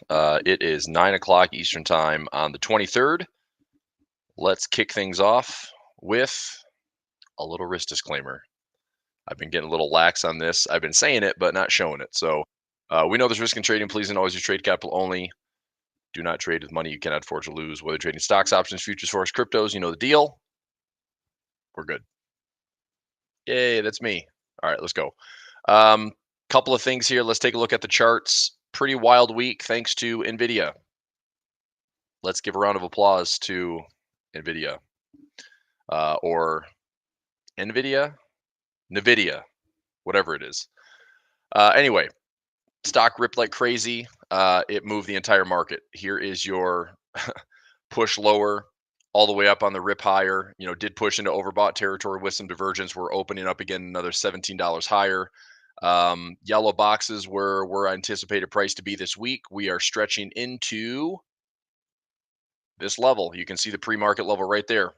It is 9 o'clock Eastern Time on the 23rd. Let's kick things off with a little risk disclaimer. I've been getting a little lax on this. I've been saying it, but not showing it. So we know there's risk in trading. Please and always use trade capital only. Do not trade with money you cannot afford to lose. Whether trading stocks, options, futures, forex, cryptos, you know the deal. We're good. Yay, that's me. All right, let's go. Couple of things here. Let's take a look at the charts. Pretty wild week thanks to NVIDIA. Let's give a round of applause to NVIDIA or NVIDIA, whatever it is. Anyway, stock ripped like crazy. It moved the entire market. Here is your push lower all the way up on the rip higher. Did push into overbought territory with some divergence. We're opening up again another $17 higher. Yellow boxes were where I anticipated price to be this week. We are stretching into this level. You can see the pre-market level right there.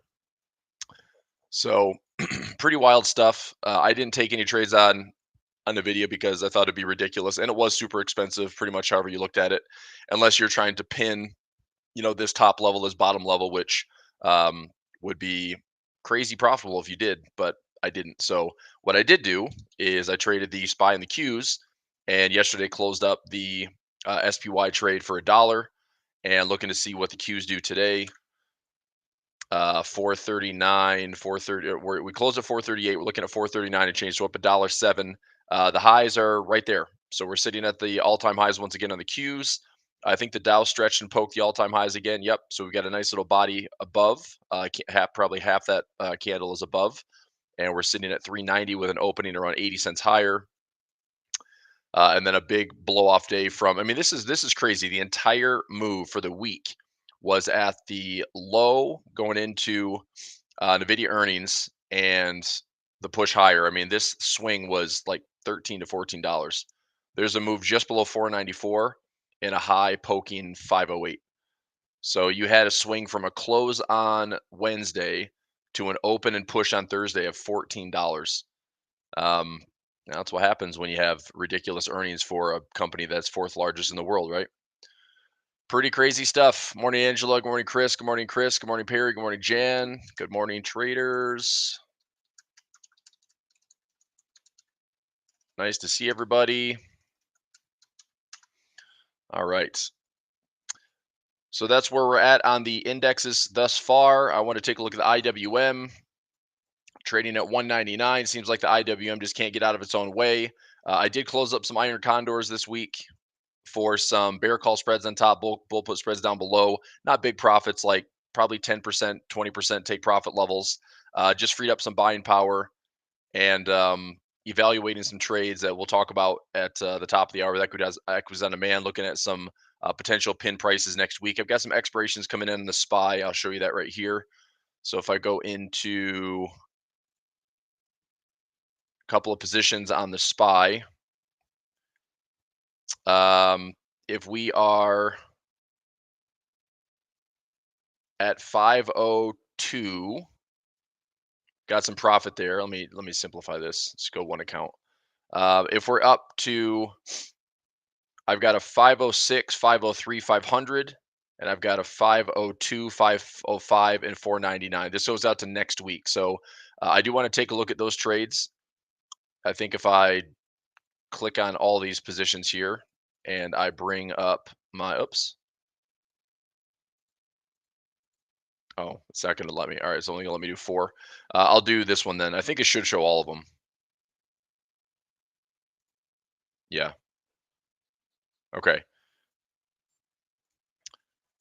So pretty wild stuff. I didn't take any trades on NVIDIA because I thought it'd be ridiculous, and it was super expensive pretty much however you looked at it, unless you're trying to pin, this top level, this bottom level, which would be crazy profitable if you did, but I didn't. So what I did do is I traded the SPY and the Qs, and yesterday closed up the SPY trade for $1 and looking to see what the Qs do today. 439, 430. We closed at 438. We're looking at 439 and change, so up $1.07. The highs are right there, so we're sitting at the all-time highs once again on the Qs. I think the Dow stretched and poked the all-time highs again. Yep. So we got a nice little body above. Probably half that candle is above, and we're sitting at 390 with an opening around 80 cents higher. And then a big blow-off day from. I mean, this is crazy. The entire move for the week was at the low going into NVIDIA earnings and the push higher. I mean, this swing was like $13 to $14. There's a move just below 494 and a high poking 508. So you had a swing from a close on Wednesday to an open and push on Thursday of $14. That's what happens when you have ridiculous earnings for a company that's fourth largest in the world, right? Pretty crazy stuff. Morning, Angela. Good morning, Chris. Good morning, Chris. Good morning, Perry. Good morning, Jan. Good morning, traders. Nice to see everybody. All right. So that's where we're at on the indexes thus far. I want to take a look at the IWM. Trading at 199. Seems like the IWM just can't get out of its own way. I did close up some iron condors this week for some bear call spreads on top, bull put spreads down below. Not big profits, like probably 10%, 20% take profit levels. Just freed up some buying power and evaluating some trades that we'll talk about at the top of the hour. That could on demand, looking at some potential pin prices next week. I've got some expirations coming in the SPY. I'll show you that right here. So if I go into a couple of positions on the SPY, if we are at 502, got some profit there. Let me simplify this. Let's go one account. If we're up to, I've got a 506, 503, 500, and I've got a 502, 505, and 499. This goes out to next week. So I do want to take a look at those trades. I think if I click on all these positions here and I bring up my, oh, it's not going to let me. All right, it's only going to let me do 4. I'll do this one then. I think it should show all of them. Yeah. Okay.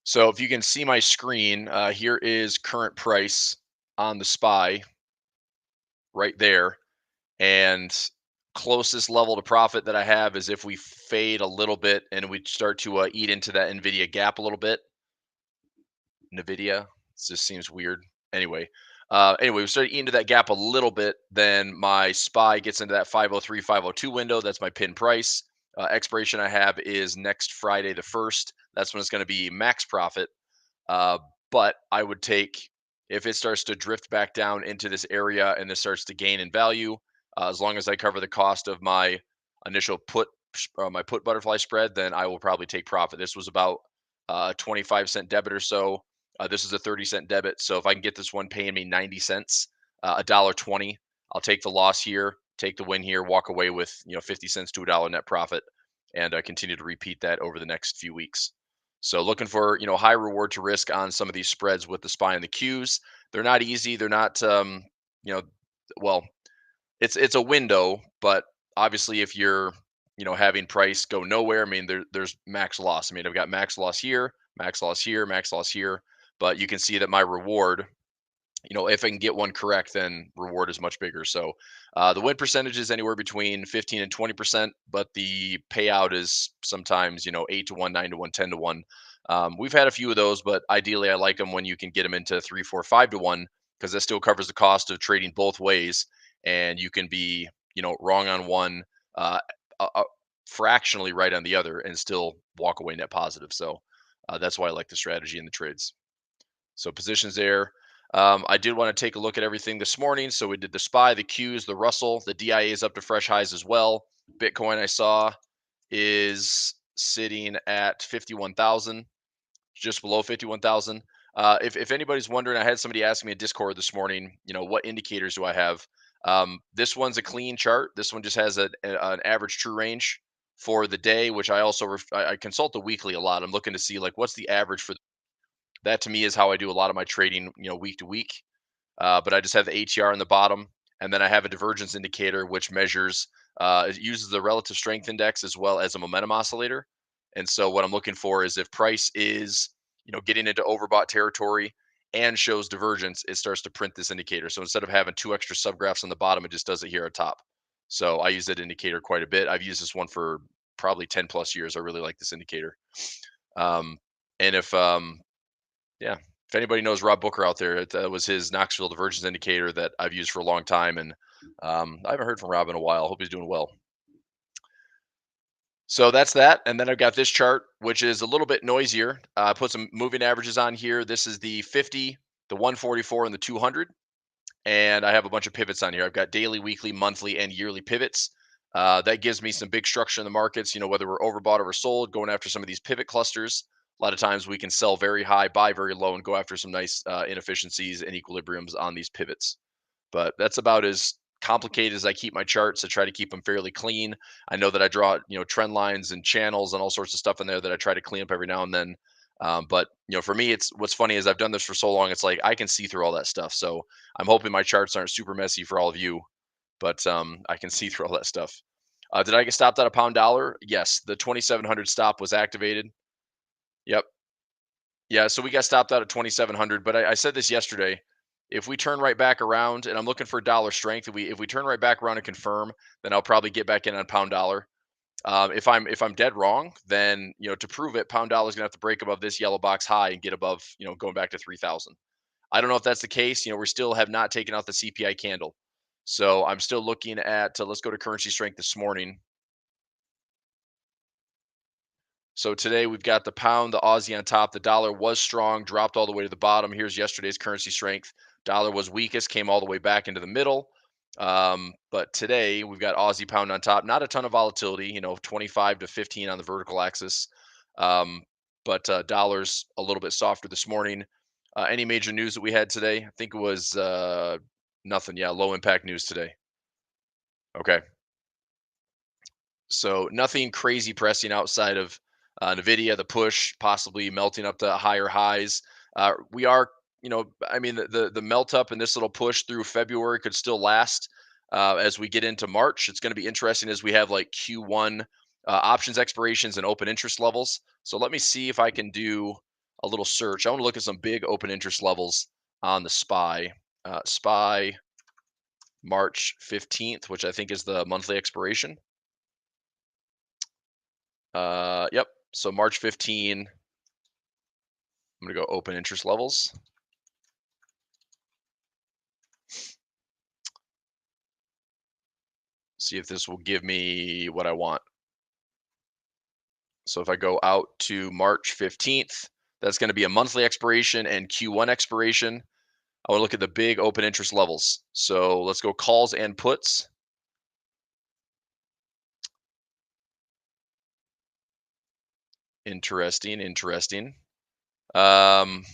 So if you can see my screen, here is current price on the SPY right there. And closest level to profit that I have is if we fade a little bit and we start to eat into that NVIDIA gap a little bit. NVIDIA, this just seems weird. Anyway, we start eating into that gap a little bit, then my SPY gets into that 503, 502 window. That's my pin price. Expiration I have is next Friday the 1st. That's when it's going to be max profit. But I would take, if it starts to drift back down into this area and this starts to gain in value, as long as I cover the cost of my initial put my put butterfly spread, then I will probably take profit. This was about 25-cent debit or so. This is a 30-cent debit. So if I can get this one paying me 90 cents, a dollar 20, I'll take the loss here, take the win here, walk away with 50 cents to a dollar net profit, and continue to repeat that over the next few weeks. So looking for high reward to risk on some of these spreads with the SPY and the Qs. They're not easy. They're not you know well, it's a window, but obviously if you're having price go nowhere, I mean there's max loss. I mean I've got max loss here, max loss here, max loss here, but you can see that my reward, if I can get one correct, then reward is much bigger. So the win percentage is anywhere between 15 and 20%, but the payout is sometimes 8 to 1, 9 to 1, 10 to 1. We've had a few of those, but ideally I like them when you can get them into 3, 4, 5 to 1, because that still covers the cost of trading both ways, and you can be wrong on one, uh, fractionally right on the other, and still walk away net positive. So that's why I like the strategy in the trades. So positions there. I did want to take a look at everything this morning. So we did the SPY, the Qs, the Russell, the DIA is up to fresh highs as well. Bitcoin I saw is sitting at 51,000, just below 51,000. If anybody's wondering, I had somebody ask me in Discord this morning, what indicators do I have? This one's a clean chart. This one just has an average true range for the day, which I also I consult the weekly a lot. I'm looking to see like what's the average for that. To me is how I do a lot of my trading, week to week. But I just have the ATR in the bottom, and then I have a divergence indicator which measures, it uses the relative strength index as well as a momentum oscillator. And so what I'm looking for is if price is getting into overbought territory and shows divergence, it starts to print this indicator. So instead of having two extra subgraphs on the bottom, it just does it here at top. So I use that indicator quite a bit. I've used this one for probably 10 plus years. I really like this indicator. Um, and if Yeah. If anybody knows Rob Booker out there, it was his Knoxville divergence indicator that I've used for a long time, and I haven't heard from Rob in a while. Hope he's doing well. So that's that, and then I've got this chart, which is a little bit noisier. I put some moving averages on here. This is the 50, the 144, and the 200, and I have a bunch of pivots on here. I've got daily, weekly, monthly, and yearly pivots. That gives me some big structure in the markets. Whether we're overbought or oversold, going after some of these pivot clusters. A lot of times we can sell very high, buy very low, and go after some nice inefficiencies and equilibriums on these pivots. But that's about as complicated as I keep my charts. I try to keep them fairly clean. I know that I draw, trend lines and channels and all sorts of stuff in there that I try to clean up every now and then. But for me, it's what's funny is I've done this for so long. It's like I can see through all that stuff. So I'm hoping my charts aren't super messy for all of you, but I can see through all that stuff. Did I get stopped at a pound dollar? Yes, the 2,700 stop was activated. Yep. Yeah, so we got stopped out at 2,700, but I said this yesterday. If we turn right back around, and I'm looking for dollar strength, if we turn right back around and confirm, then I'll probably get back in on pound dollar. If I'm dead wrong, then to prove it, pound dollar is gonna have to break above this yellow box high and get above going back to 3,000. I don't know if that's the case. We still have not taken out the CPI candle, so I'm still looking at. Let's go to currency strength this morning. So today we've got the pound, the Aussie on top. The dollar was strong, dropped all the way to the bottom. Here's yesterday's currency strength. Dollar was weakest, came all the way back into the middle. But today we've got Aussie pound on top. Not a ton of volatility, 25 to 15 on the vertical axis. Um, but dollar's a little bit softer this morning. Any major news that we had today? I think it was nothing. Yeah, low impact news today. Okay. So nothing crazy pressing outside of Nvidia, the push possibly melting up to higher highs. We are, I mean, the melt up and this little push through February could still last as we get into March. It's going to be interesting as we have like Q1 options expirations and open interest levels. So let me see if I can do a little search. I want to look at some big open interest levels on the SPY. SPY March 15th, which I think is the monthly expiration. Yep. So March 15, I'm gonna go open interest levels. See if this will give me what I want. So if I go out to March 15th, that's going to be a monthly expiration and Q1 expiration. I want to look at the big open interest levels. So let's go calls and puts. Interesting, interesting. Um,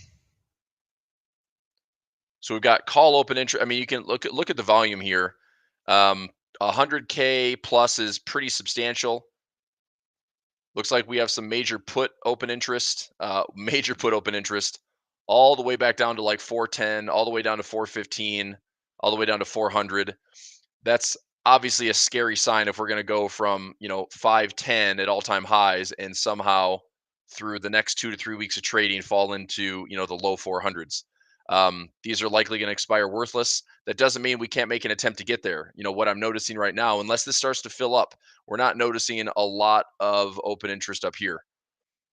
so we've got call open interest. I mean, you can look at the volume here. 100K plus is pretty substantial. Looks like we have some major put open interest, major put open interest, all the way back down to like 410, all the way down to 415, all the way down to 400. That's obviously a scary sign if we're going to go from 510 at all-time highs and somehow through the next 2 to 3 weeks of trading fall into the low 400s. These are likely going to expire worthless. That doesn't mean we can't make an attempt to get there. What I'm noticing right now, unless this starts to fill up, we're not noticing a lot of open interest up here,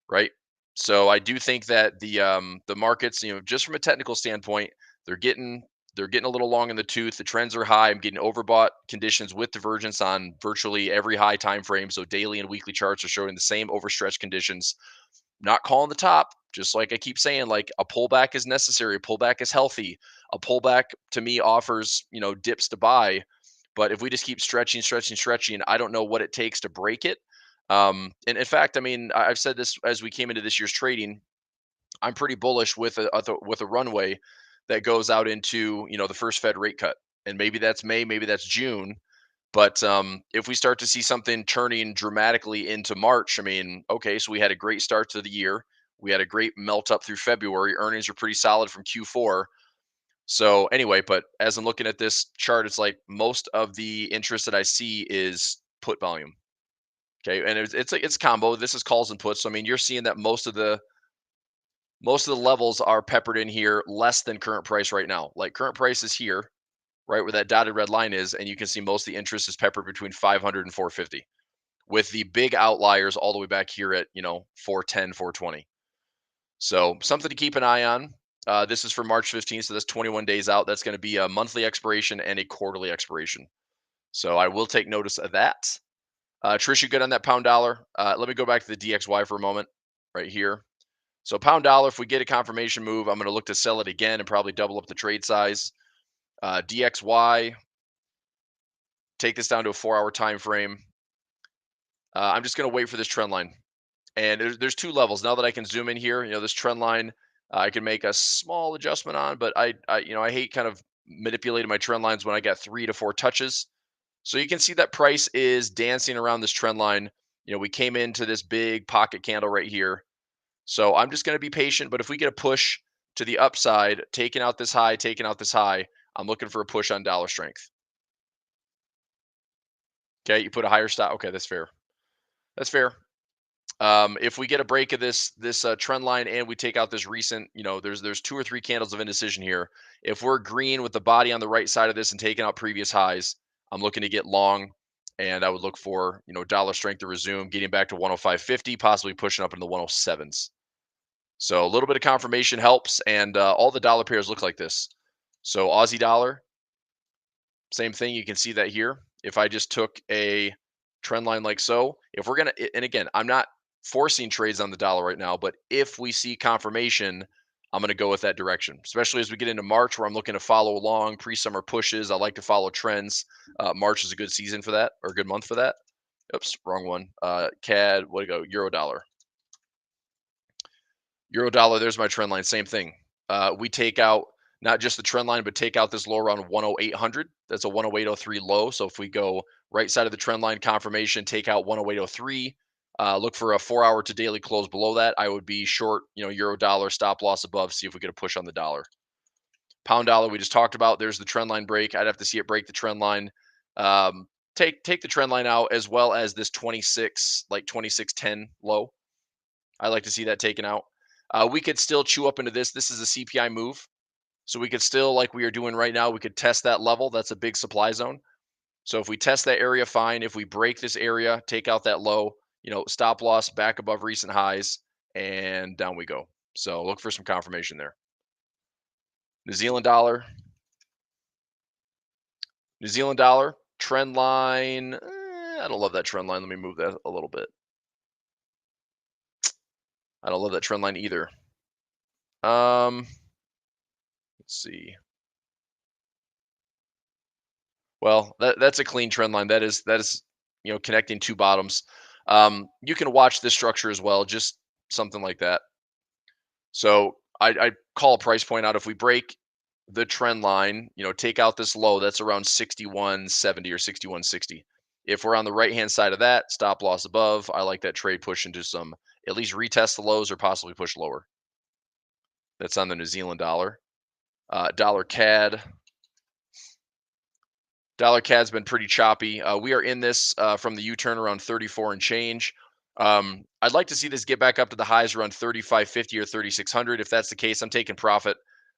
right? So I do think that the markets, just from a technical standpoint, they're getting they're getting a little long in the tooth. The trends are high. I'm getting overbought conditions with divergence on virtually every high time frame. So daily and weekly charts are showing the same overstretched conditions. Not calling the top, just like I keep saying, like a pullback is necessary, a pullback is healthy. A pullback to me offers, dips to buy. But if we just keep stretching, stretching, stretching, I don't know what it takes to break it. And in fact, I mean, I've said this as we came into this year's trading. I'm pretty bullish with a runway that goes out into the first Fed rate cut, and maybe that's May, maybe that's June. But if we start to see something turning dramatically into March, I mean, okay, so we had a great start to the year. We had a great melt up through February. Earnings are pretty solid from Q4. So anyway, but as I'm looking at this chart, it's like most of the interest that I see is put volume. Okay, and it's combo. This is calls and puts. So I mean, you're seeing that most of the levels are peppered in here less than current price right now. Like current price is here, right where that dotted red line is, and you can see most of the interest is peppered between 500 and 450, with the big outliers all the way back here at 410, 420. So something to keep an eye on. This is for March 15th, so that's 21 days out. That's going to be a monthly expiration and a quarterly expiration. So I will take notice of that. Trish, you good on that pound dollar? Let me go back to the DXY for a moment, right here. So pound dollar, if we get a confirmation move, I'm going to look to sell it again and probably double up the trade size. DXY, take this down to a 4-hour time frame. I'm just going to wait for this trend line. And there's two levels. Now that I can zoom in here, this trend line, I can make a small adjustment on, but I hate kind of manipulating my trend lines when I got 3 to 4 touches. So you can see that price is dancing around this trend line. We came into this big pocket candle right here. So I'm just going to be patient. But if we get a push to the upside, taking out this high, I'm looking for a push on dollar strength. Okay, you put a higher stop. Okay, that's fair. That's fair. If we get a break of this trend line and we take out this recent, there's 2 or 3 candles of indecision here. If we're green with the body on the right side of this and taking out previous highs, I'm looking to get long, and I would look for dollar strength to resume, getting back to 105.50, possibly pushing up into the 107s. So a little bit of confirmation helps, and all the dollar pairs look like this. So Aussie dollar, same thing. You can see that here. If I just took a trend line like so, if we're going to, and again, I'm not forcing trades on the dollar right now, but if we see confirmation, I'm going to go with that direction, especially as we get into March where I'm looking to follow along pre-summer pushes. I like to follow trends. March is a good season for that, or a good month for that. Oops, wrong one. CAD, what to go? Euro dollar. Euro dollar, there's my trend line. Same thing. We take out not just the trend line, but take out this low around 10800. That's a 10803 low. So if we go right side of the trend line confirmation, take out 10803, look for a 4-hour to daily close below that. I would be short, euro dollar, stop loss above, see if we get a push on the dollar. Pound dollar, we just talked about. There's the trend line break. I'd have to see it break the trend line. Take the trend line out as well as this 2610 low. I like to see that taken out. We could still chew up into this. This is a CPI move. So we could still, like we are doing right now, we could test that level. That's a big supply zone. So if we test that area, fine. If we break this area, take out that low, stop loss back above recent highs, and down we go. So look for some confirmation there. New Zealand dollar. New Zealand dollar trend line. I don't love that trend line. Let me move that a little bit. I don't love that trend line either. Let's see. Well, that's a clean trend line. That is connecting two bottoms. You can watch this structure as well. Just something like that. So I call a price point out if we break the trend line, take out this low that's around 61.70 or 61.60. If we're on the right hand side of that, stop loss above, I like that trade push into some, at least retest the lows or possibly push lower. That's on the New Zealand dollar. Dollar CAD. Dollar CAD's been pretty choppy. We are in this from the U-turn around 34 and change. I'd like to see this get back up to the highs around 35.50 or 3600. If that's the case, I'm taking profit.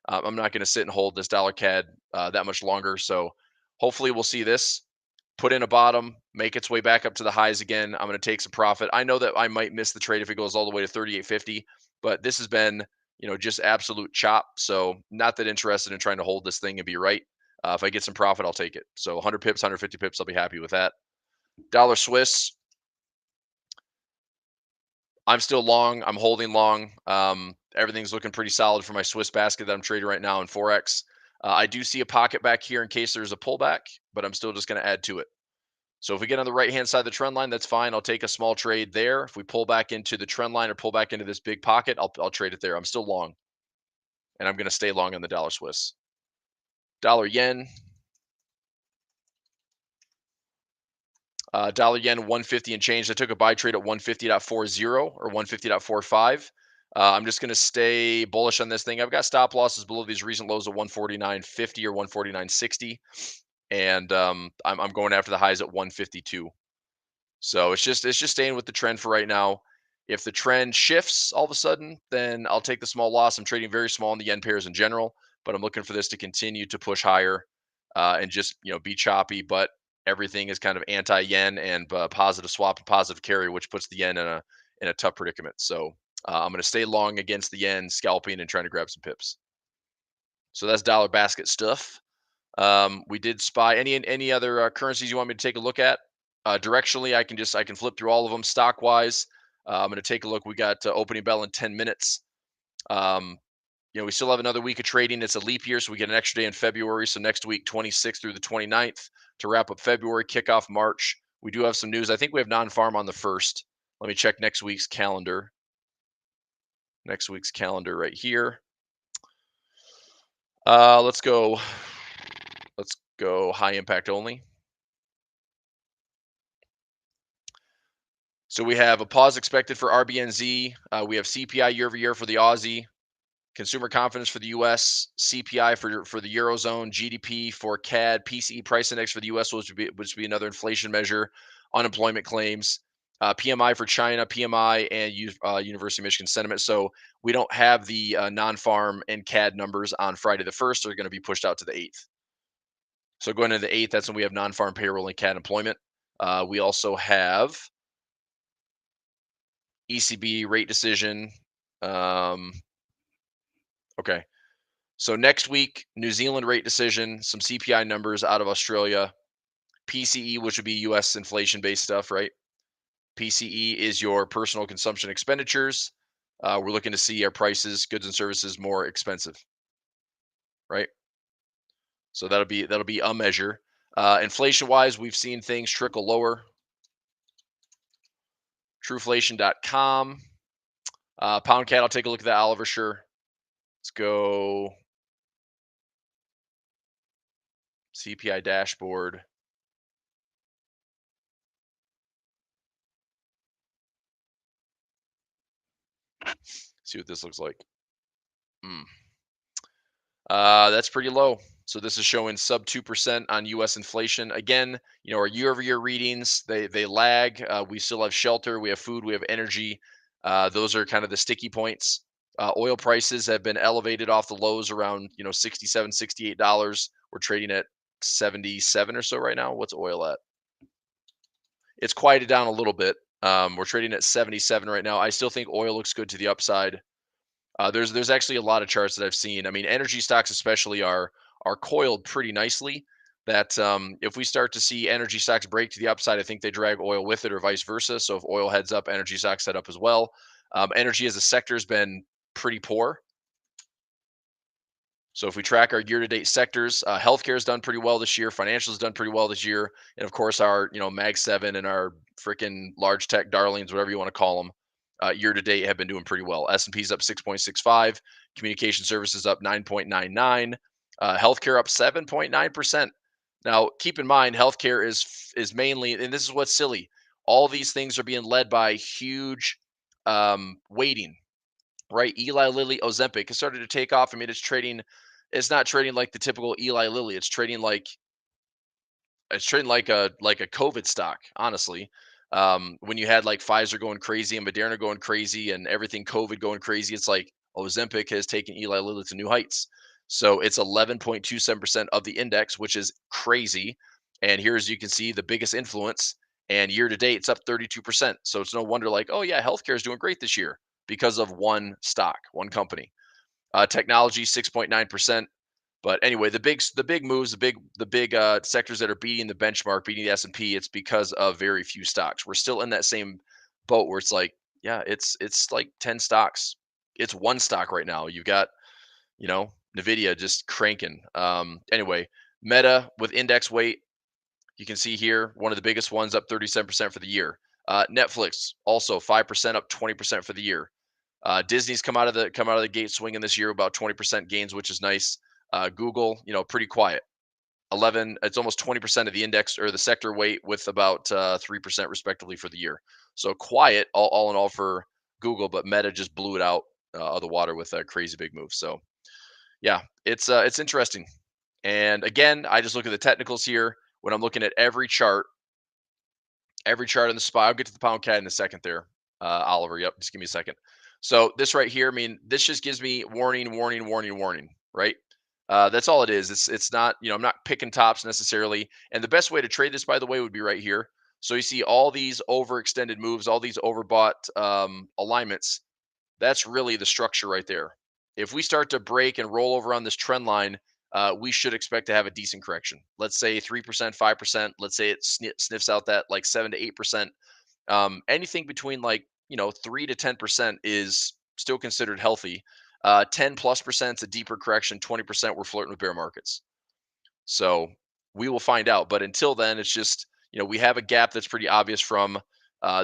I'm not going to sit and hold this dollar CAD that much longer. So hopefully we'll see this put in a bottom, make its way back up to the highs again. I'm going to take some profit. I know that I might miss the trade if it goes all the way to 38.50, but this has been, just absolute chop. So not that interested in trying to hold this thing and be right. If I get some profit, I'll take it. So 100 pips, 150 pips, I'll be happy with that. Dollar Swiss, I'm still long. I'm holding long. Everything's looking pretty solid for my Swiss basket that I'm trading right now in Forex. I do see a pocket back here in case there's a pullback, but I'm still just going to add to it. So if we get on the right-hand side of the trend line, that's fine. I'll take a small trade there. If we pull back into the trend line or pull back into this big pocket, I'll trade it there. I'm still long, and I'm going to stay long on the dollar Swiss. Dollar yen. Dollar yen 150 and change. I took a buy trade at 150.40 or 150.45. I'm just going to stay bullish on this thing. I've got stop losses below these recent lows of 149.50 or 149.60, and I'm going after the highs at 152. So it's just staying with the trend for right now. If the trend shifts all of a sudden, then I'll take the small loss. I'm trading very small in the yen pairs in general, but I'm looking for this to continue to push higher and just be choppy. But everything is kind of anti-yen and positive swap and positive carry, which puts the yen in a tough predicament. So I'm going to stay long against the yen, scalping and trying to grab some pips. So that's dollar basket stuff. We did spy any other currencies you want me to take a look at. Directionally, I can flip through all of them stock wise. I'm going to take a look. We got opening bell in 10 minutes. Um, we still have another week of trading. It's a leap year, so we get an extra day in February. So next week, 26th through the 29th to wrap up February, kick off March. We do have some news. I think we have non-farm on the 1st. Let me check next week's calendar. Next week's calendar right here. Let's go. Let's go high impact only. So we have a pause expected for RBNZ. We have CPI year over year for the Aussie, consumer confidence for the US, CPI for the Eurozone, GDP for CAD, PCE price index for the US, which would be another inflation measure, unemployment claims, PMI for China, PMI, and University of Michigan sentiment. So we don't have the non-farm and CAD numbers on Friday the 1st. They're going to be pushed out to the 8th. So going into the 8th, that's when we have non-farm payroll and CAD employment. We also have ECB rate decision. Okay. So next week, New Zealand rate decision, some CPI numbers out of Australia, PCE, which would be US inflation based stuff, right? PCE is your personal consumption expenditures. We're looking to see our prices, goods and services more expensive, right? So that'll be a measure. Inflation wise, we've seen things trickle lower. Trueflation.com. Pound cat, I'll take a look at that, Oliver. Sure. Let's go CPI dashboard. See what this looks like. That's pretty low. So this is showing sub 2% on U.S. inflation. Again, our year-over-year readings, they lag. We still have shelter, we have food, we have energy. Those are kind of the sticky points. Oil prices have been elevated off the lows around $67, $68. We're trading at 77 or so right now. What's oil at? It's quieted down a little bit. We're trading at 77 right now. I still think oil looks good to the upside. There's actually a lot of charts that I've seen. I mean, energy stocks especially are coiled pretty nicely. That if we start to see energy stocks break to the upside, I think they drag oil with it, or vice versa. So if oil heads up, energy stocks head up as well. Energy as a sector has been pretty poor. So if we track our year-to-date sectors, healthcare has done pretty well this year. Financial has done pretty well this year, and of course our Mag 7 and our freaking large tech darlings, whatever you want to call them, year to date have been doing pretty well. S&P's up 6.65, communication services up 9.99, healthcare up 7.9%. Now, keep in mind, healthcare is mainly, and this is what's silly. All these things are being led by huge weighting, right? Eli Lilly, Ozempic has started to take off. I mean, it's trading. It's not trading like the typical Eli Lilly. It's trading like a COVID stock, honestly. When you had like Pfizer going crazy and Moderna going crazy and everything COVID going crazy, it's like Ozempic has taken Eli Lilly to new heights. So it's 11.27% of the index, which is crazy. And here, as you can see, the biggest influence. And year to date, it's up 32%. So it's no wonder, like, oh yeah, healthcare is doing great this year because of one stock, one company. Technology 6.9%. But anyway, the big moves, the big sectors that are beating the benchmark, beating the S&P, it's because of very few stocks. We're still in that same boat where it's like, yeah, it's like 10 stocks. It's one stock right now. You've got, Nvidia just cranking. Anyway, Meta with index weight, you can see here one of the biggest ones, up 37% for the year. Netflix also 5% up 20% for the year. Disney's come out of the gate swinging this year, about 20% gains, which is nice. Google, pretty quiet. 11, it's almost 20% of the index or the sector weight, with about 3% respectively for the year. So quiet, all in all, for Google, but Meta just blew it out of the water with a crazy big move. So yeah, it's interesting. And again, I just look at the technicals here when I'm looking at every chart in the spot. I'll get to the pound CAD in a second there, Oliver. Yep, just give me a second. So this right here, I mean, this just gives me warning, warning, warning, warning, right? That's all it is. It's not, I'm not picking tops necessarily. And the best way to trade this, by the way, would be right here. So you see all these overextended moves, all these overbought alignments. That's really the structure right there. If we start to break and roll over on this trend line, we should expect to have a decent correction. Let's say 3%, 5%. Let's say it sniffs out that like 7 to 8%. Anything between, like, 3 to 10% is still considered healthy. 10+% is a deeper correction. 20% we're flirting with bear markets. So we will find out. But until then, it's just, we have a gap that's pretty obvious from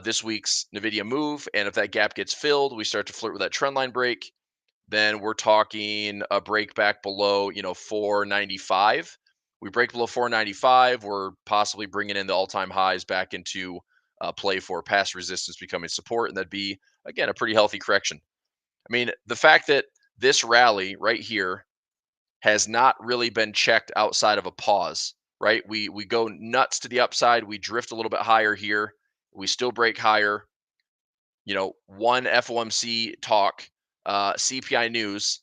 this week's Nvidia move, and if that gap gets filled, we start to flirt with that trend line break. Then we're talking a break back below, 495. We break below 495, we're possibly bringing in the all-time highs back into play for past resistance becoming support, and that'd be, again, a pretty healthy correction. I mean, the fact that this rally right here has not really been checked outside of a pause, right? We go nuts to the upside, we drift a little bit higher here, we still break higher, one FOMC talk, CPI news,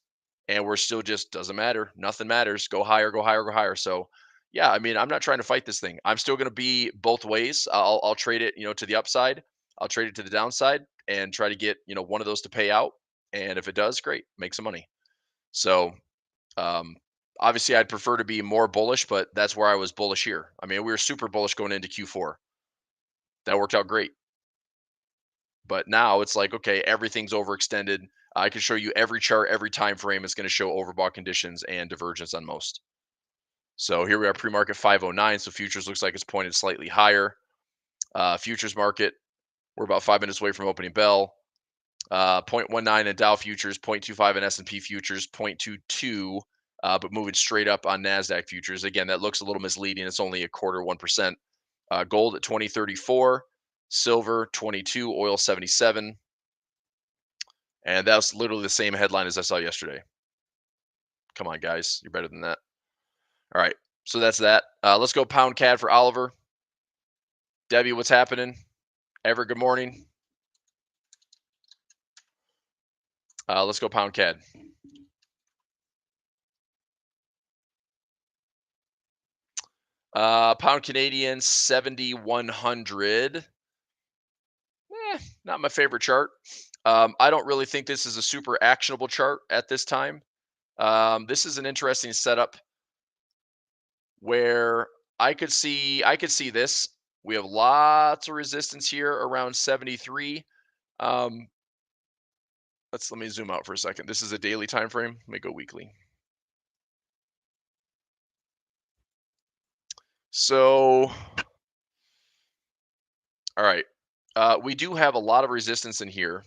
and we're still just, doesn't matter. Nothing matters. Go higher, go higher, go higher. So, yeah, I mean, I'm not trying to fight this thing. I'm still going to be both ways. I'll trade it, to the upside. I'll trade it to the downside and try to get, one of those to pay out. And if it does, great, make some money. So, um, obviously, I'd prefer to be more bullish, but that's where I was bullish here. I mean, we were super bullish going into Q4. That worked out great. But now it's like, okay, everything's overextended. I can show you every chart, every time frame is going to show overbought conditions and divergence on most. So here we are, pre-market 509. So futures looks like it's pointed slightly higher. Futures market, we're about 5 minutes away from opening bell. 0.19 in Dow futures, 0.25 in S&P futures, 0.22, but moving straight up on NASDAQ futures. Again, that looks a little misleading. It's only a quarter, 1%. Gold at 2034, silver 22, oil 77. And that's literally the same headline as I saw yesterday. Come on, guys. You're better than that. All right. So that's that. Let's go pound CAD for Oliver. Debbie, what's happening? Ever, good morning. Let's go pound CAD. Pound Canadian 7,100. Not my favorite chart. I don't really think this is a super actionable chart at this time. This is an interesting setup where I could see this. We have lots of resistance here around 73. Let me zoom out for a second. This is a daily time frame. Let me go weekly. So, all right. We do have a lot of resistance in here.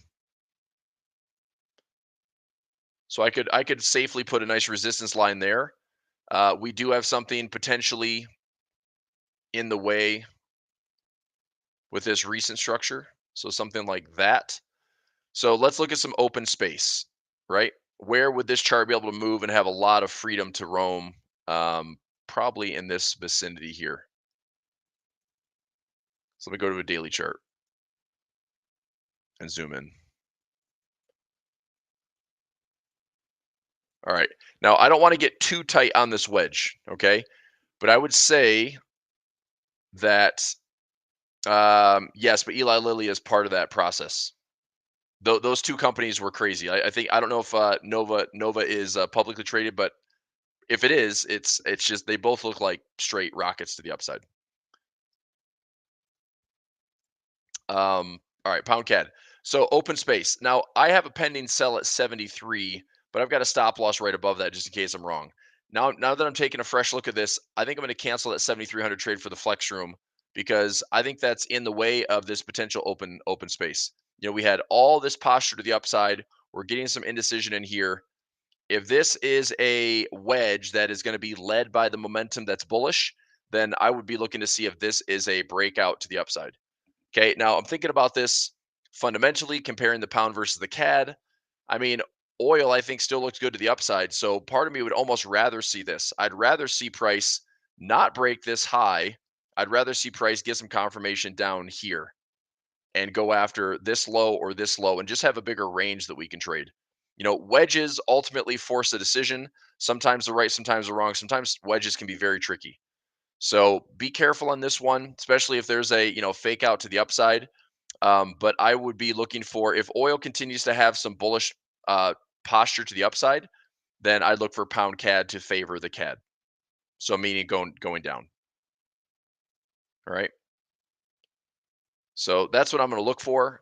So I could safely put a nice resistance line there. We do have something potentially in the way with this recent structure. So something like that. So let's look at some open space, right? Where would this chart be able to move and have a lot of freedom to roam? Probably in this vicinity here. So let me go to a daily chart and zoom in. All right. Now, I don't want to get too tight on this wedge, okay? But I would say that yes, but Eli Lilly is part of that process. Those two companies were crazy. I think I don't know if Nova is publicly traded, but if it is, it's just they both look like straight rockets to the upside. All right, pound CAD. So open space. Now I have a pending sell at 73, but I've got a stop loss right above that just in case I'm wrong. Now that I'm taking a fresh look at this, I think I'm going to cancel that 7300 trade for the flex room because I think that's in the way of this potential open space. You know, we had all this posture to the upside. We're getting some indecision in here. If this is a wedge that is going to be led by the momentum that's bullish, then I would be looking to see if this is a breakout to the upside. Okay, now I'm thinking about this fundamentally, comparing the pound versus the CAD. I mean, oil, I think, still looks good to the upside. So part of me would almost rather see this. I'd rather see price not break this high. I'd rather see price get some confirmation down here and go after this low or this low and just have a bigger range that we can trade. You know, wedges ultimately force a decision. Sometimes they're right, sometimes they're wrong. Sometimes wedges can be very tricky. So be careful on this one, especially if there's a fake out to the upside. But I would be looking for if oil continues to have some bullish uh, posture to the upside, then I'd look for pound CAD to favor the CAD. So meaning going down. All right. So that's what I'm going to look for.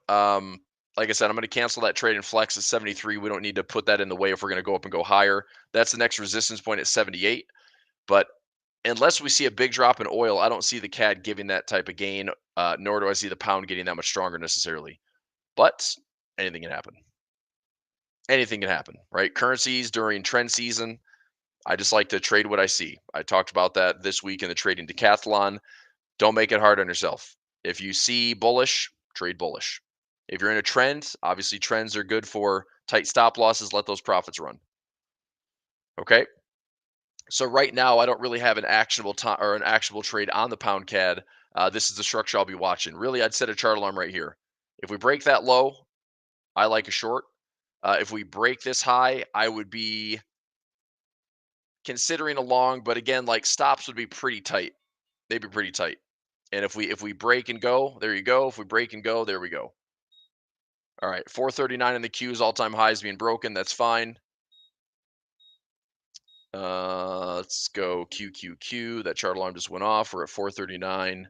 Like I said, I'm going to cancel that trade and flex at 73. We don't need to put that in the way if we're going to go up and go higher. That's the next resistance point at 78. But unless we see a big drop in oil, I don't see the CAD giving that type of gain, nor do I see the pound getting that much stronger necessarily. But anything can happen. Anything can happen, right? Currencies during trend season, I just like to trade what I see. I talked about that this week in the trading decathlon. Don't make it hard on yourself. If you see bullish, trade bullish. If you're in a trend, obviously trends are good for tight stop losses. Let those profits run. Okay. So right now, I don't really have an actionable time or an actionable trade on the pound CAD. This is the structure I'll be watching. Really, I'd set a chart alarm right here. If we break that low, I like a short. If we break this high, I would be considering a long, but again, like stops would be pretty tight. They'd be pretty tight. And if we break and go, there you go. If we break and go, there we go. All right, 439 in the Q's, all-time highs being broken. That's fine. Let's go QQQ. That chart alarm just went off. We're at 439.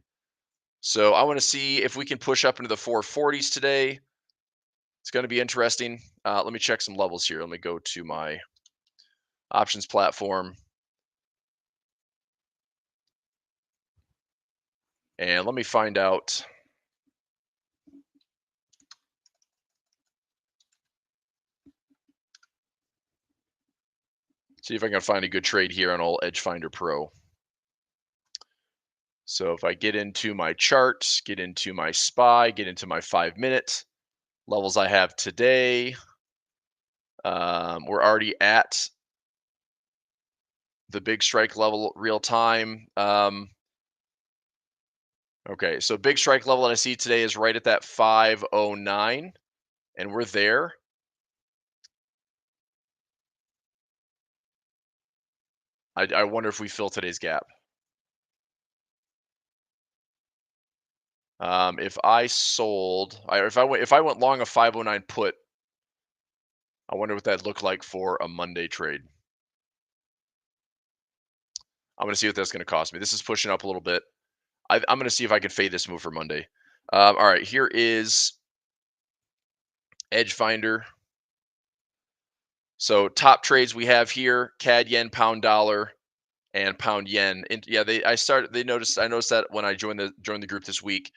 So I want to see if we can push up into the 440s today. It's going to be interesting. Let me check some levels here. Let me go to my options platform. And let me find out. See if I can find a good trade here on old Edge Finder Pro. So if I get into my charts, get into my SPY, get into my 5-minute levels I have today, we're already at the big strike level real time. Okay, so big strike level that I see today is right at that 509, and we're there. I wonder if we fill today's gap. If I sold, if I went long a 509 put, I wonder what that looked like for a Monday trade. I'm going to see what that's going to cost me. This is pushing up a little bit. I'm going to see if I can fade this move for Monday. All right, here is Edge Finder. So top trades we have here: CAD yen, pound dollar, and pound yen. And yeah, I noticed that when I joined the group this week,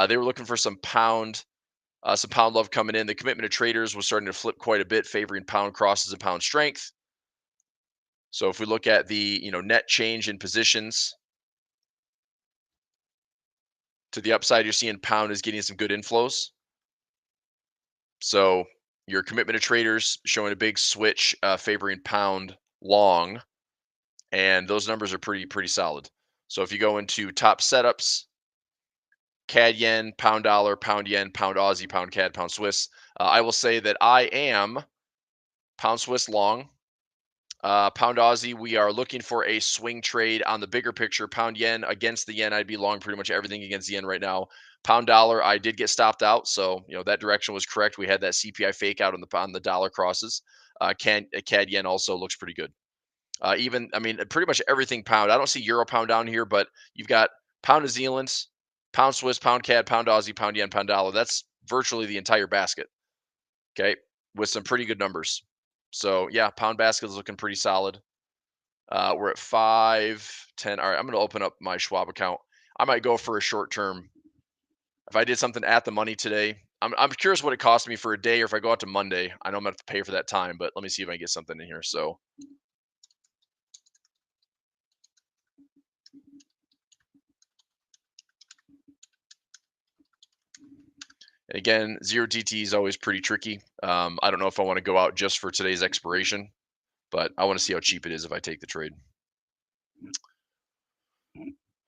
they were looking for some pound Some pound love coming in. The commitment of traders was starting to flip quite a bit, favoring pound crosses and pound strength. So if we look at the net change in positions to the upside, you're seeing pound is getting some good inflows. So your commitment of traders showing a big switch, favoring pound long, and those numbers are pretty solid. So if you go into top setups, CAD yen, pound dollar, pound yen, pound Aussie, pound CAD, pound Swiss, I will say that I am pound Swiss long. Pound Aussie, we are looking for a swing trade on the bigger picture. Pound yen against the yen, I'd be long pretty much everything against the yen right now. Pound dollar, I did get stopped out, so that direction was correct. We had that CPI fake out on the dollar crosses. CAD yen also looks pretty good. I mean, pretty much everything pound. I don't see euro pound down here, but you've got pound New Zealand, pound Swiss, pound CAD, pound Aussie, pound yen, pound dollar. That's virtually the entire basket. Okay, with some pretty good numbers. So yeah, pound basket is looking pretty solid. We're at 510. All right, I'm going to open up my Schwab account. I might go for a short term. If I did something at the money today, I'm curious what it cost me for a day, or if I go out to Monday. I know I'm going to have to pay for that time, but let me see if I can get something in here. So again, zero DT is always pretty tricky. I don't know if I want to go out just for today's expiration, but I want to see how cheap it is if I take the trade.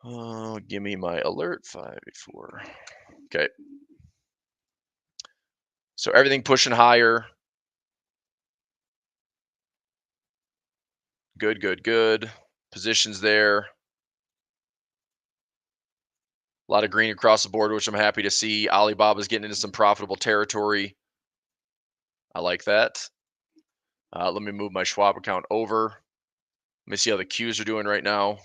Oh, give me my alert 584. Okay. So everything pushing higher. Good, good, good. Positions there. A lot of green across the board, which I'm happy to see. Alibaba's getting into some profitable territory. I like that. Let me move my Schwab account over. Let me see how the Qs are doing right now.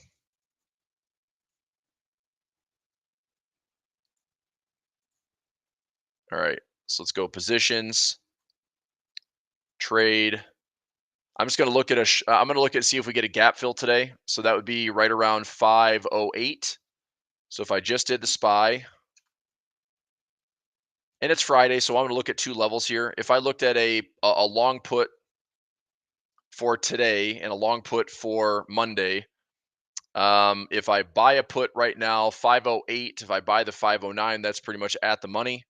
All right, so let's go positions, trade. I'm just going to look at I'm going to look at see if we get a gap fill today. So that would be right around 508. So if I just did the SPY, and it's Friday, so I'm going to look at two levels here. If I looked at a long put for today and a long put for Monday, if I buy a put right now, 508. If I buy the 509, that's pretty much at the money.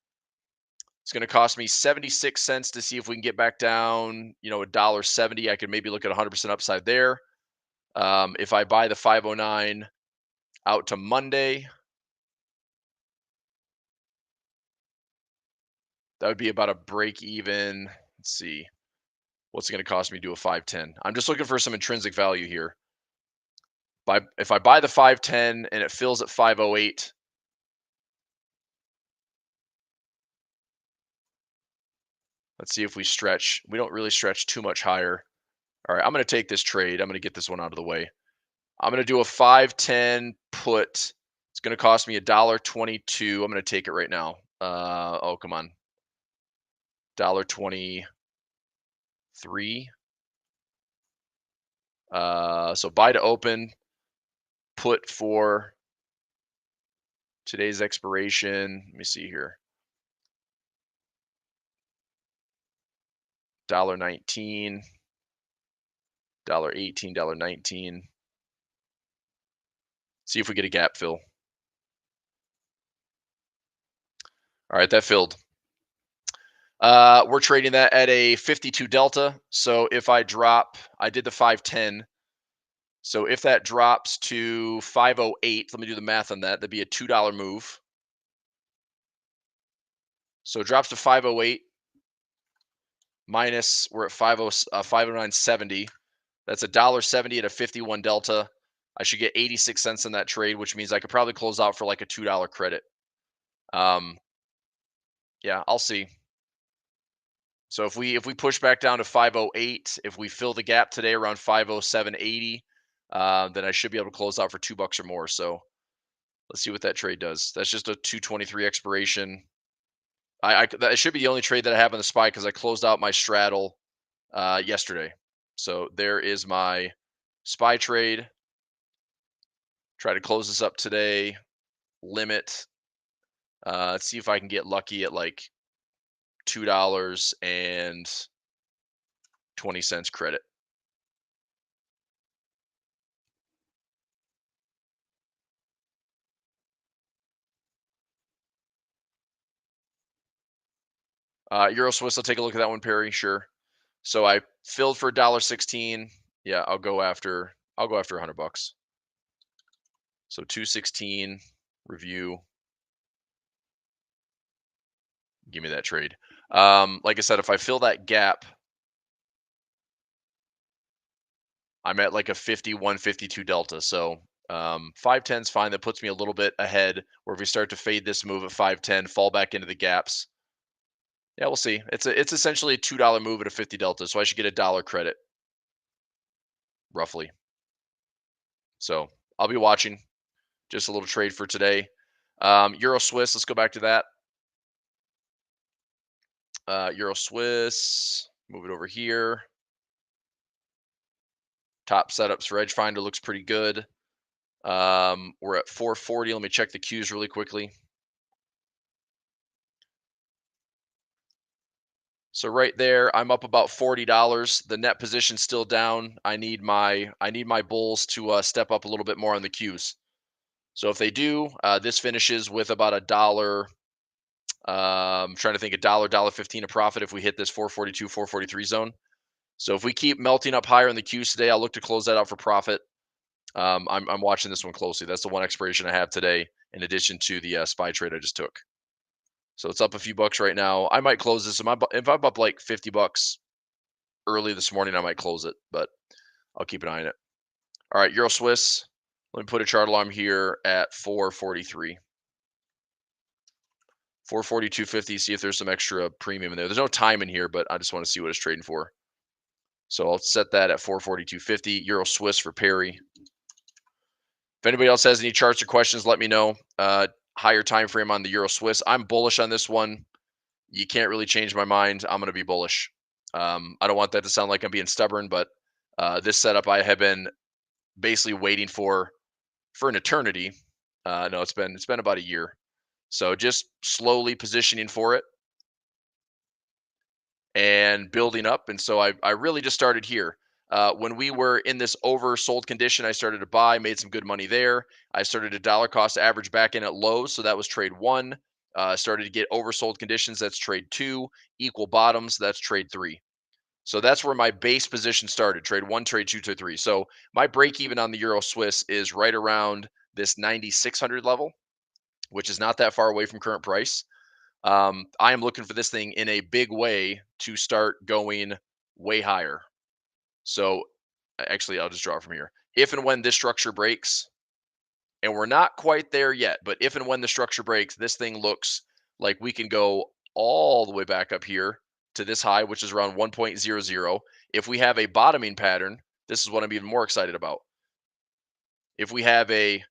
It's going to cost me 76 cents to see if we can get back down, $1.70. I could maybe look at 100% upside there. If I buy the 509 out to Monday, that would be about a break even. Let's see. What's it going to cost me to do a 510? I'm just looking for some intrinsic value here. If I buy the 510 and it fills at 508, let's see if we stretch. We don't really stretch too much higher. All right, I'm going to take this trade. I'm going to get this one out of the way. I'm going to do a 510 put. It's going to cost me $1.22. I'm going to take it right now. Oh, come on. $1.23. So buy to open, put for today's expiration. Let me see here. $1.19, $1.18, $1.19. See if we get a gap fill. All right, that filled. We're trading that at a 52 delta. So if I did the 510. So if that drops to 508, let me do the math on that. That'd be a $2 move. So it drops to 508 minus, we're at 509.70. That's $1.70 at a 51 delta. I should get 86 cents on that trade, which means I could probably close out for like a $2 credit. Yeah, I'll see. So if we push back down to 508, if we fill the gap today around 507.80, then I should be able to close out for $2 or more. So let's see what that trade does. That's just a 223 expiration. That should be the only trade that I have on the SPY because I closed out my straddle yesterday. So there is my SPY trade. Try to close this up today. Limit. Let's see if I can get lucky at like $2.20 credit. Euro Swiss, I'll take a look at that one, Perry. Sure. So I filled for $1.16. Yeah, I'll go after $100. So 216 review. Give me that trade. Like I said, if I fill that gap, I'm at like a 51, 52 delta. So 510 is fine. That puts me a little bit ahead. Or if we start to fade this move at 510, fall back into the gaps. Yeah, we'll see. It's essentially a $2 move at a 50 delta. So I should get $1 credit roughly. So I'll be watching. Just a little trade for today. Euro Swiss, let's go back to that. Euro Swiss, move it over here. Top setups for Edge Finder looks pretty good. We're at 440. Let me check the Qs really quickly. So right there, I'm up about $40. The net position's still down. I need my bulls to step up a little bit more on the Qs. So if they do, this finishes with about $1. I'm trying to think $1.15 a profit if we hit this 442, 443 zone. So if we keep melting up higher in the Qs today, I'll look to close that out for profit. I'm watching this one closely. That's the one expiration I have today, in addition to the SPY trade I just took. So it's up a few bucks right now. I might close this. If I'm up like $50 early this morning, I might close it, but I'll keep an eye on it. All right, Euro Swiss. Let me put a chart alarm here at 443. 442.50. See if there's some extra premium in there. There's no time in here, but I just want to see what it's trading for. So I'll set that at 442.50. Euro Swiss for Perry. If anybody else has any charts or questions, let me know. Higher time frame on the Euro Swiss. I'm bullish on this one. You can't really change my mind. I'm going to be bullish. I don't want that to sound like I'm being stubborn, but this setup I have been basically waiting for an eternity. No, it's been about a year. So just slowly positioning for it and building up. And so I really just started here. When we were in this oversold condition, I started to buy, made some good money there. I started a dollar cost average back in at lows. So that was trade one. Started to get oversold conditions. That's trade two. Equal bottoms. That's trade three. So that's where my base position started. Trade one, trade two, trade three. So my break even on the Euro Swiss is right around this 9,600 level, which is not that far away from current price. I am looking for this thing in a big way to start going way higher. So actually, I'll just draw from here. If and when this structure breaks, and we're not quite there yet, but if and when the structure breaks, this thing looks like we can go all the way back up here to this high, which is around 1.00. If we have a bottoming pattern, this is what I'm even more excited about. If we have a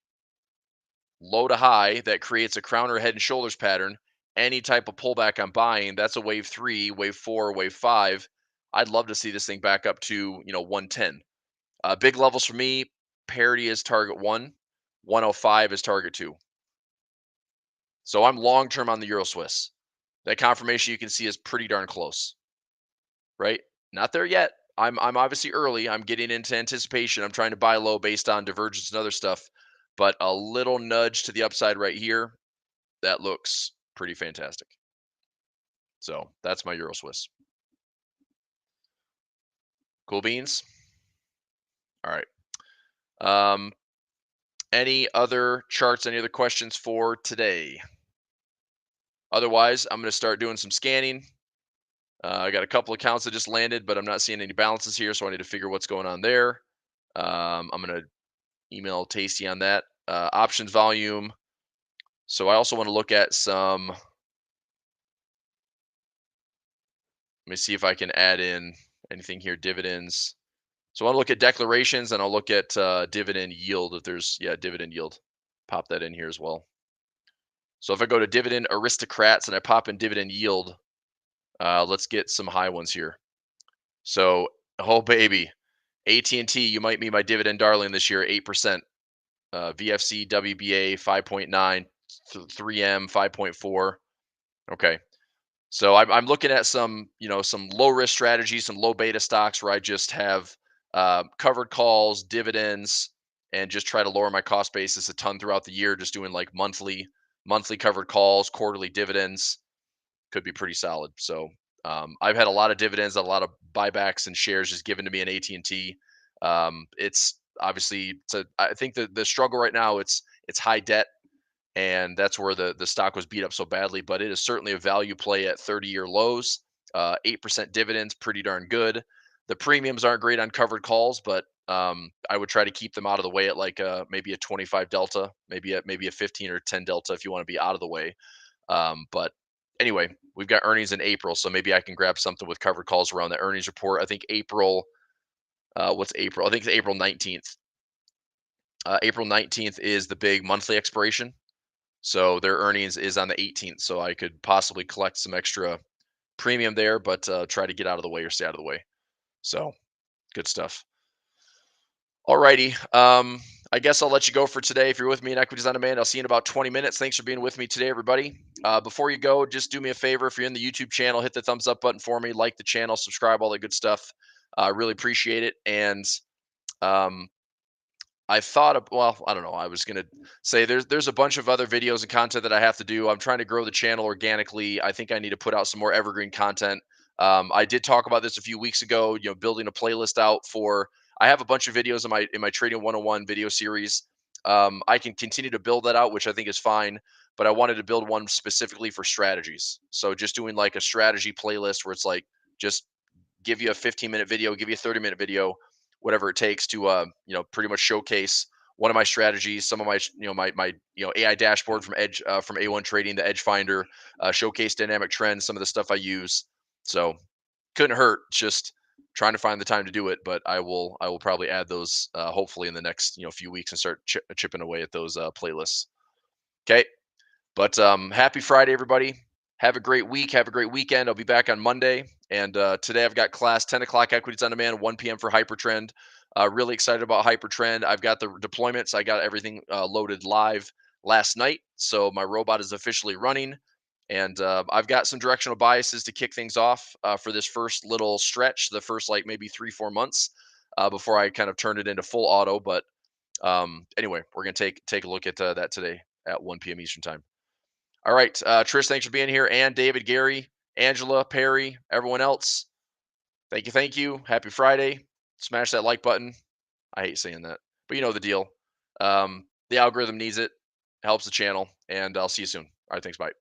low to high that creates a crown or head and shoulders pattern, any type of pullback I'm buying, that's a wave three, wave four, wave five. I'd love to see this thing back up to 110. Big levels for me, parity is target one, 105 is target two. So I'm long term on the Euro Swiss. That confirmation you can see is pretty darn close, right? Not there yet. I'm obviously early. I'm getting into anticipation. I'm trying to buy low based on divergence and other stuff, but a little nudge to the upside right here. That looks pretty fantastic. So that's my Euro Swiss. Cool beans. All right. Any other charts? Any other questions for today? Otherwise, I'm going to start doing some scanning. I got a couple accounts that just landed, but I'm not seeing any balances here, so I need to figure what's going on there. I'm going to email Tasty on that. Options volume. So I also want to look at some. Let me see if I can add in anything here. Dividends. So I want to look at declarations, and I'll look at dividend yield. If there's dividend yield, pop that in here as well. So if I go to dividend aristocrats and I pop in dividend yield, let's get some high ones here. So, oh baby, AT&T, you might be my dividend darling this year, 8%. VFC, WBA, 5.9, 3M, 5.4. Okay. So I'm looking at some, some low risk strategies, some low beta stocks where I just have covered calls, dividends, and just try to lower my cost basis a ton throughout the year. Just doing like monthly covered calls, quarterly dividends could be pretty solid. So I've had a lot of dividends, a lot of buybacks and shares just given to me in AT&T. It's obviously, I think the struggle right now, it's high debt, and that's where the stock was beat up so badly. But it is certainly a value play at 30-year lows. 8% dividends, pretty darn good. The premiums aren't great on covered calls, but I would try to keep them out of the way at like maybe a 25 delta, maybe a 15 or 10 delta if you want to be out of the way. But anyway, we've got earnings in April, so maybe I can grab something with covered calls around the earnings report. I think April. What's April? I think it's April 19th. April 19th is the big monthly expiration. So their earnings is on the 18th. So I could possibly collect some extra premium there, but try to get out of the way or stay out of the way. So good stuff. Alrighty. I guess I'll let you go for today. If you're with me in Equities on Demand, I'll see you in about 20 minutes. Thanks for being with me today, everybody. Before you go, just do me a favor. If you're in the YouTube channel, hit the thumbs up button for me, like the channel, subscribe, all that good stuff. I really appreciate it. And um, I thought of, well, I don't know. I was gonna say there's a bunch of other videos and content that I have to do. I'm trying to grow the channel organically. I think I need to put out some more evergreen content. I did talk about this a few weeks ago. Building a playlist out for. I have a bunch of videos in my Trading 101 video series. I can continue to build that out, which I think is fine. But I wanted to build one specifically for strategies. So just doing like a strategy playlist where it's like just give you a 15-minute video, give you a 30-minute video, whatever it takes to pretty much showcase one of my strategies, some of my my AI dashboard from Edge from A1 Trading, the Edge Finder, showcase dynamic trends, some of the stuff I use. So couldn't hurt. Just trying to find the time to do it, but I will probably add those hopefully in the next few weeks and start chipping away at those playlists. Okay. But happy Friday, everybody. Have a great week. Have a great weekend. I'll be back on Monday. And today I've got class 10 o'clock equities on demand, 1 p.m. for Hypertrend. Really excited about Hypertrend. I've got the deployments. I got everything loaded live last night. So my robot is officially running. And I've got some directional biases to kick things off for this first little stretch, the first like maybe 3-4 months before I kind of turn it into full auto. But anyway, we're going to take a look at that today at 1 p.m. Eastern time. All right, Trish, thanks for being here. And David, Gary, Angela, Perry, everyone else. Thank you. Thank you. Happy Friday. Smash that like button. I hate saying that, but you know the deal. The algorithm needs it, helps the channel, and I'll see you soon. All right, thanks. Bye.